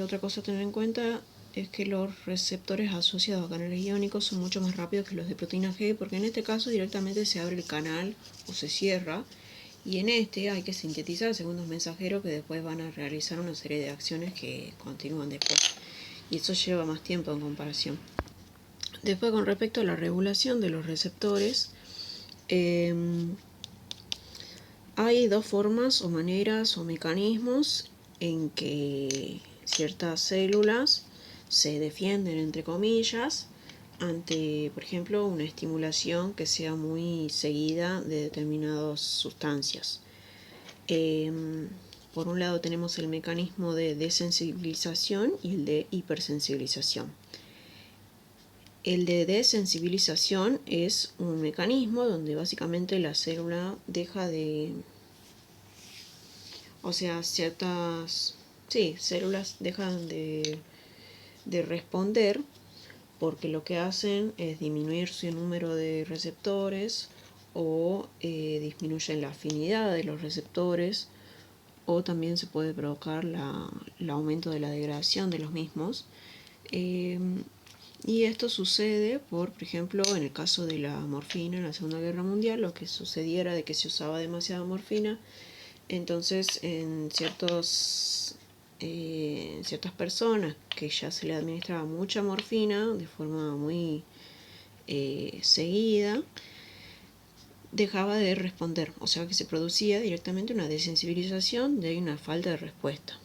Otra cosa a tener en cuenta es que los receptores asociados a canales iónicos son mucho más rápidos que los de proteína G, porque en este caso directamente se abre el canal o se cierra, y en este hay que sintetizar segundos mensajeros que después van a realizar una serie de acciones que continúan después, y eso lleva más tiempo en comparación. Después, con respecto a la regulación de los receptores, hay dos formas o maneras o mecanismos en que ciertas células se defienden, entre comillas, ante, por ejemplo, una estimulación que sea muy seguida de determinadas sustancias. Por un lado tenemos el mecanismo de desensibilización y el de hipersensibilización. El de desensibilización es un mecanismo donde básicamente la célula deja de... O sea, ciertas células dejan de responder porque lo que hacen es disminuir su número de receptores o disminuyen la afinidad de los receptores, o también se puede provocar el aumento de la degradación de los mismos. Y esto sucede por ejemplo, en el caso de la morfina en la Segunda Guerra Mundial, lo que sucediera de que se usaba demasiada morfina. Entonces, en ciertas personas que ya se le administraba mucha morfina de forma muy seguida, dejaba de responder, o sea que se producía directamente una desensibilización, de una falta de respuesta,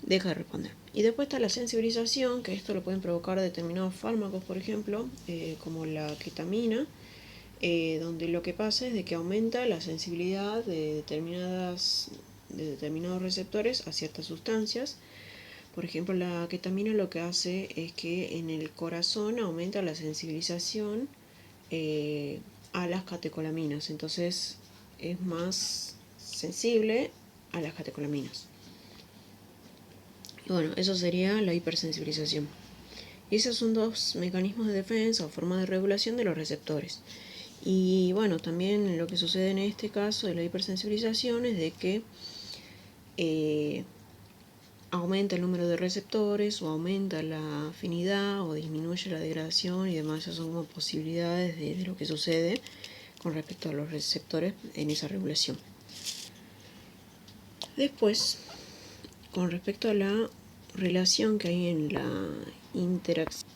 deja de responder. Y después está la sensibilización, que esto lo pueden provocar determinados fármacos, por ejemplo, como la ketamina, donde lo que pasa es de que aumenta la sensibilidad de determinados receptores a ciertas sustancias. Por ejemplo, la ketamina lo que hace es que en el corazón aumenta la sensibilización a las catecolaminas, entonces es más sensible a las catecolaminas. Y bueno, eso sería la hipersensibilización. Y esos son dos mecanismos de defensa o formas de regulación de los receptores. Y bueno, también lo que sucede en este caso de la hipersensibilización es de que aumenta el número de receptores, o aumenta la afinidad, o disminuye la degradación y demás. Esas son como posibilidades de lo que sucede con respecto a los receptores en esa regulación. Después, con respecto a la relación que hay en la interacción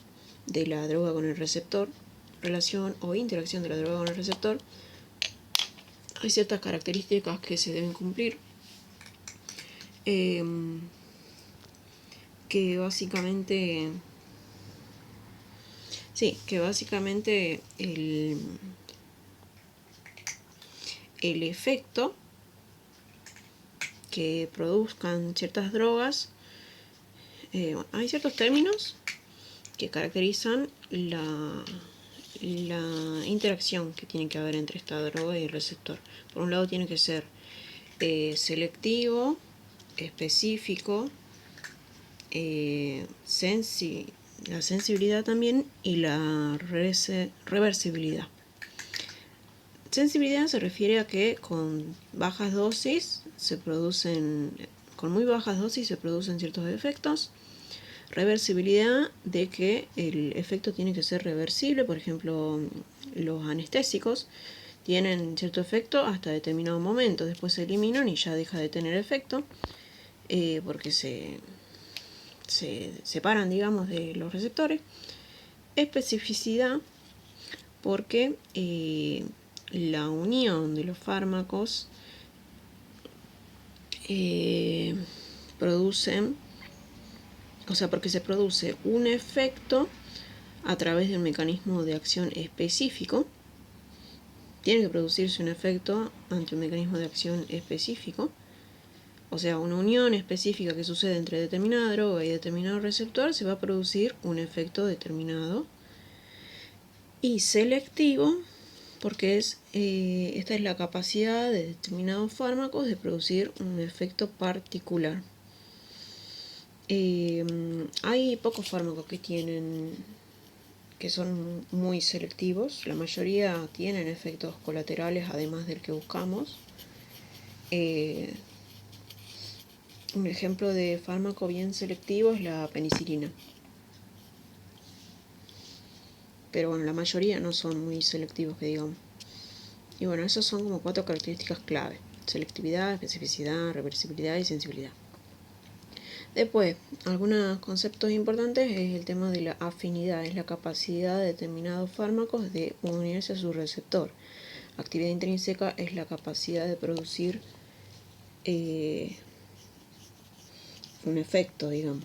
de la droga con el receptor, relación o interacción de la droga con el receptor, hay ciertas características que se deben cumplir, que básicamente el efecto que produzcan ciertas drogas, hay ciertos términos que caracterizan la interacción que tiene que haber entre esta droga y el receptor. Por un lado tiene que ser selectivo, específico, la sensibilidad también, y la reversibilidad. Sensibilidad se refiere a que con bajas dosis con muy bajas dosis se producen ciertos efectos. Reversibilidad, de que el efecto tiene que ser reversible. Por ejemplo, los anestésicos tienen cierto efecto hasta determinado momento, después se eliminan y ya deja de tener efecto, porque se separan, digamos, de los receptores. Especificidad, porque la unión de los fármacos porque se produce un efecto a través de un mecanismo de acción específico. Tiene que producirse un efecto ante un mecanismo de acción específico, o sea, una unión específica que sucede entre determinada droga y determinado receptor, se va a producir un efecto determinado. Y selectivo, porque esta es la capacidad de determinados fármacos de producir un efecto particular. Hay pocos fármacos que son muy selectivos. La mayoría tienen efectos colaterales además del que buscamos. Un ejemplo de fármaco bien selectivo es la penicilina. Pero bueno, la mayoría no son muy selectivos, que digamos. Y bueno, esas son como 4 características clave: selectividad, especificidad, reversibilidad y sensibilidad. Después, algunos conceptos importantes es el tema de la afinidad, es la capacidad de determinados fármacos de unirse a su receptor. Actividad intrínseca es la capacidad de producir un efecto, digamos.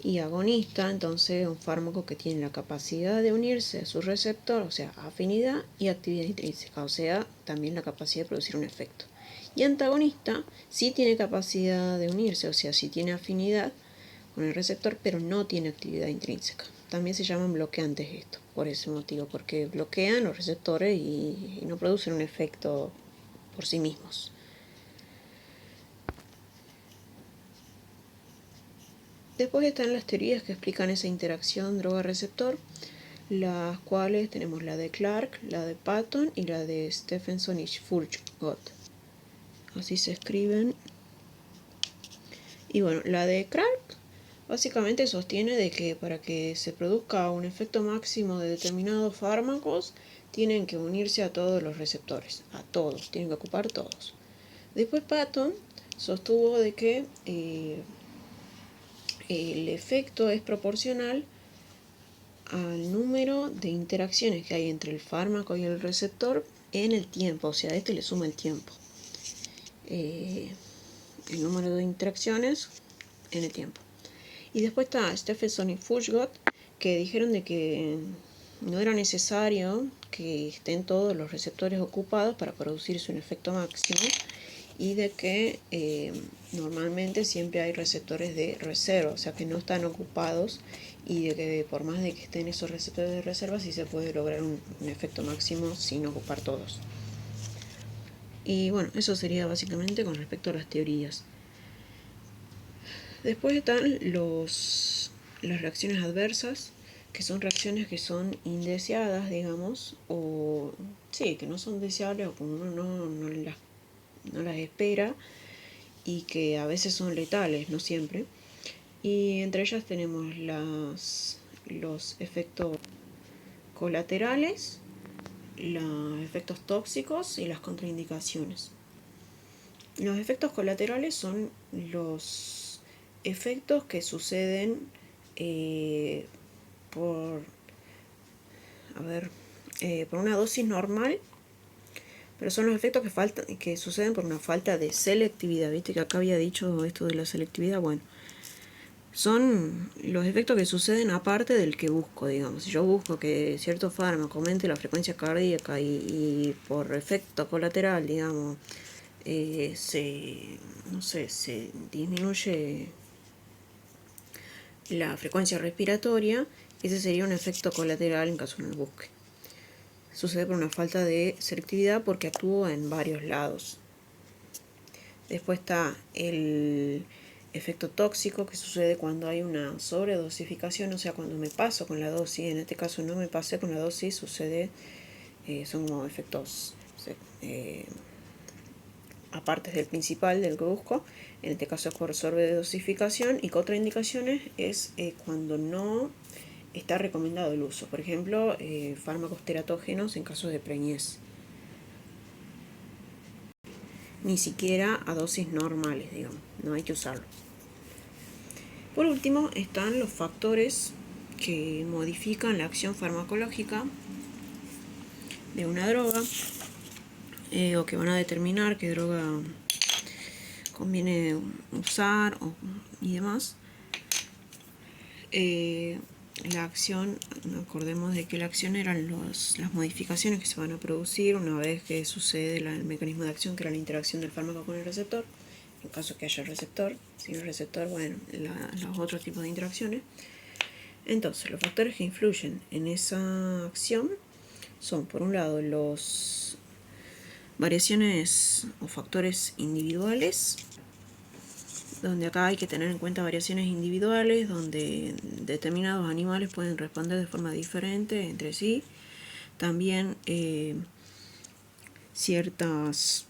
Y agonista, entonces, un fármaco que tiene la capacidad de unirse a su receptor, o sea, afinidad, y actividad intrínseca, o sea, también la capacidad de producir un efecto. Y antagonista sí tiene capacidad de unirse, o sea, sí tiene afinidad con el receptor, pero no tiene actividad intrínseca. También se llaman bloqueantes esto, por ese motivo, porque bloquean los receptores y no producen un efecto por sí mismos. Después están las teorías que explican esa interacción droga-receptor, las cuales tenemos la de Clark, la de Patton y la de Stephenson y Furchgott. Así se escriben. Y bueno, la de Clark básicamente sostiene de que para que se produzca un efecto máximo de determinados fármacos, tienen que unirse a todos los receptores, a todos, tienen que ocupar todos. Después Patton sostuvo de que el efecto es proporcional al número de interacciones que hay entre el fármaco y el receptor en el tiempo, o sea, a este le suma el tiempo. El número de interacciones en el tiempo. Y después está Stephenson y Furchgott, que dijeron de que no era necesario que estén todos los receptores ocupados para producirse un efecto máximo, y de que normalmente siempre hay receptores de reserva, o sea que no están ocupados, y de que por más de que estén esos receptores de reserva, sí se puede lograr un efecto máximo sin ocupar todos. Y bueno, eso sería básicamente con respecto a las teorías. Después están las reacciones adversas, que son reacciones que son indeseadas, digamos, o sí, que no son deseables, o que uno no las espera, y que a veces son letales, no siempre. Y entre ellas tenemos los efectos colaterales, los efectos tóxicos y las contraindicaciones. Los efectos colaterales son los efectos que suceden por una dosis normal, pero son los efectos que suceden por una falta de selectividad. Viste que acá había dicho esto de la selectividad. Bueno, son los efectos que suceden aparte del que busco, digamos. Si yo busco que cierto fármaco aumente la frecuencia cardíaca y por efecto colateral, digamos, se disminuye la frecuencia respiratoria, ese sería un efecto colateral en caso de no lo busque. Sucede por una falta de selectividad porque actúa en varios lados. Después está el efecto tóxico, que sucede cuando hay una sobredosificación, o sea, cuando me paso con la dosis. En este caso no me pasé con la dosis, sucede, son como efectos aparte del principal del que busco. En este caso es por sobredosificación, y contraindicaciones es cuando no está recomendado el uso. Por ejemplo, fármacos teratógenos en casos de preñez. Ni siquiera a dosis normales, digamos, no hay que usarlo. Por último están los factores que modifican la acción farmacológica de una droga, o que van a determinar qué droga conviene usar y demás. La acción, acordemos de que la acción eran las modificaciones que se van a producir una vez que sucede el mecanismo de acción, que era la interacción del fármaco con el receptor, en caso que haya receptor. Sin el receptor, bueno, los otros tipos de interacciones. Entonces, los factores que influyen en esa acción son, por un lado, los variaciones o factores individuales, donde acá hay que tener en cuenta variaciones individuales, donde determinados animales pueden responder de forma diferente entre sí. También ciertas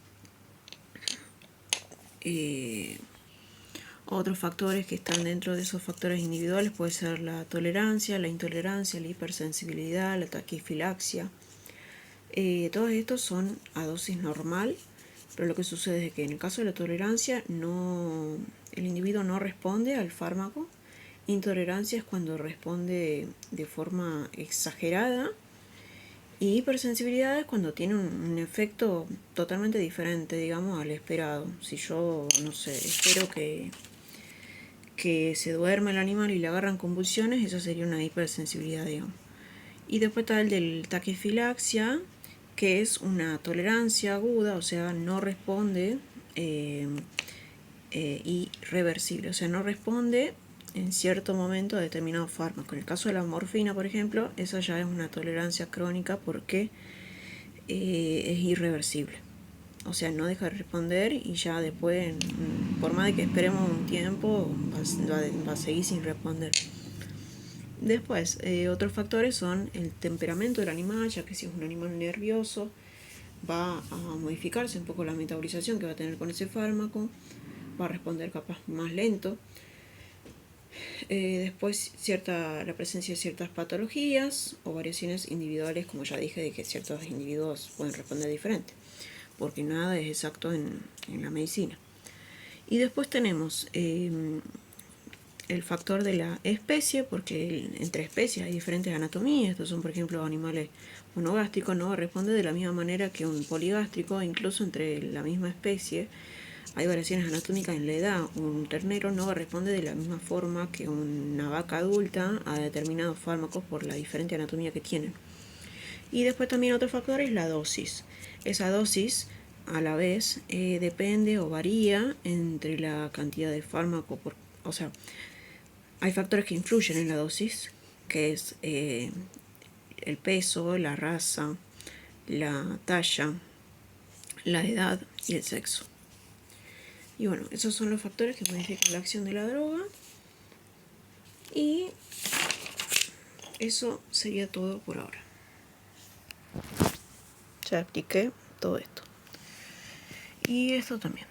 Otros factores que están dentro de esos factores individuales puede ser la tolerancia, la intolerancia, la hipersensibilidad, la taquifilaxia. Todos estos son a dosis normal, pero lo que sucede es que en el caso de la tolerancia el individuo no responde al fármaco. Intolerancia es cuando responde de forma exagerada. Y hipersensibilidad es cuando tiene un efecto totalmente diferente, digamos, al esperado. Si yo, no sé, espero que se duerme el animal y le agarran convulsiones, eso sería una hipersensibilidad, digamos. Y después está el del taquifilaxia, que es una tolerancia aguda, o sea, no responde irreversible, o sea, no responde en cierto momento a determinado fármaco. En el caso de la morfina, por ejemplo, esa ya es una tolerancia crónica porque es irreversible. O sea, no deja de responder y ya después, por más de que esperemos un tiempo, va a seguir sin responder. Después, otros factores son el temperamento del animal, ya que si es un animal nervioso, va a modificarse un poco la metabolización que va a tener con ese fármaco, va a responder capaz más lento. Después la presencia de ciertas patologías o variaciones individuales, como ya dije, de que ciertos individuos pueden responder diferente, porque nada es exacto en la medicina. Y después tenemos el factor de la especie, porque entre especies hay diferentes anatomías. Estos son, por ejemplo, animales monogástricos, no responde de la misma manera que un poligástrico. Incluso entre la misma especie hay variaciones anatómicas en la edad. Un ternero no responde de la misma forma que una vaca adulta a determinados fármacos por la diferente anatomía que tienen. Y después también otro factor es la dosis. Esa dosis a la vez depende o varía entre la cantidad de fármaco. O sea, hay factores que influyen en la dosis, que es el peso, la raza, la talla, la edad y el sexo. Y bueno, esos son los factores que modifican la acción de la droga. Y eso sería todo por ahora. Ya expliqué todo esto. Y esto también.